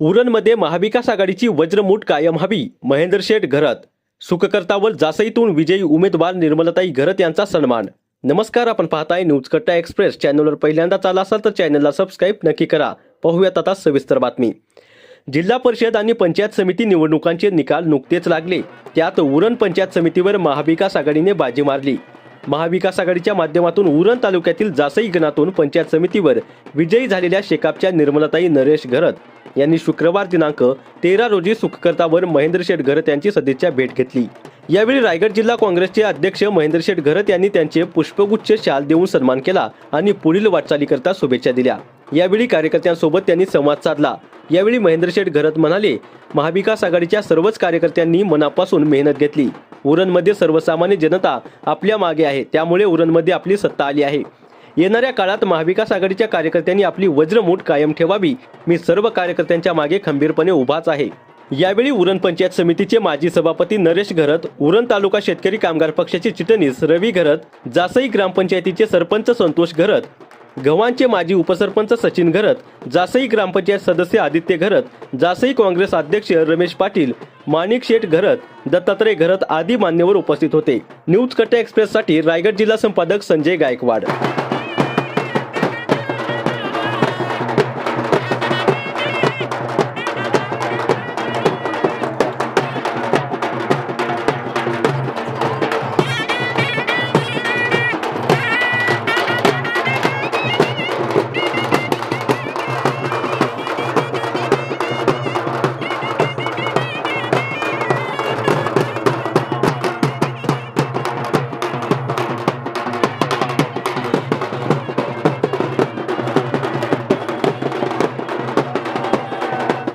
उरणमध्ये महाविकास आघाडीची वज्रमूठ कायम हवी. महेंद्र शेठ घरत. सुखकर्ता व जासईतून विजयी उमेदवार निर्मलताई घरत यांचा सन्मान. नमस्कार, आपण पाहताय न्यूज कट्टा एक्सप्रेस. चॅनलवर पहिल्यांदाच आला असाल तर चॅनलला सबस्क्राईब नक्की करा. पाहूयात आता सविस्तर बातमी. जिल्हा परिषद आणि पंचायत समिती निवडणुकांचे निकाल नुकतेच लागले. त्यात उरण पंचायत समितीवर महाविकास आघाडीने बाजी मारली. महाविकास आघाडीच्या माध्यमातून उरण तालुक्यातील जासई गणातून पंचायत समितीवर विजयी झालेल्या शेकापच्या निर्मलताई नरेश घरत यांनी शुक्रवार दिनांक 13 रोजी सुखकर्तावर महेंद्र शेठ घरत यांची सदिच्छा भेट घेतली. यावेळी रायगड जिल्हा काँग्रेसचे अध्यक्ष महेंद्र शेठ घरत यांनी त्यांचे पुष्पगुच्छ शाल देऊन सन्मान केला आणि पुढील वाटचालीकरता शुभेच्छा दिल्या. यावेळी कार्यकर्त्यांसोबत त्यांनी संवाद साधला. यावेळी महेंद्र शेठ घरत म्हणाले, महाविकास आघाडीच्या सर्वच कार्यकर्त्यांनी मनापासून मेहनत घेतली. उरणमध्ये सर्वसामान्य जनता आपल्या मागे आहे, त्यामुळे उरणमध्ये आपली सत्ता आली आहे. येणाऱ्या काळात महाविकास आघाडीच्या कार्यकर्त्यांनी आपली वज्रमूठ कायम ठेवावी. मी सर्व कार्यकर्त्यांच्या मागे खंबीरपणे उभाच आहे. यावेळी उरण पंचायत समितीचे माजी सभापती नरेश घरत, उरण तालुका शेतकरी कामगार पक्षाचे चिटणीस रवी घरत, जासई ग्रामपंचायतीचे सरपंच संतोष घरत, गव्हाणचे माजी उपसरपंच सचिन घरत, जासई ग्रामपंचायत सदस्य आदित्य घरत, जासई काँग्रेस अध्यक्ष रमेश पाटील, माणिक शेठ घरत, दत्तात्रय घरत आदी मान्यवर उपस्थित होते. न्यूज कट्टा एक्सप्रेससाठी रायगड जिल्हा संपादक संजय गायकवाड.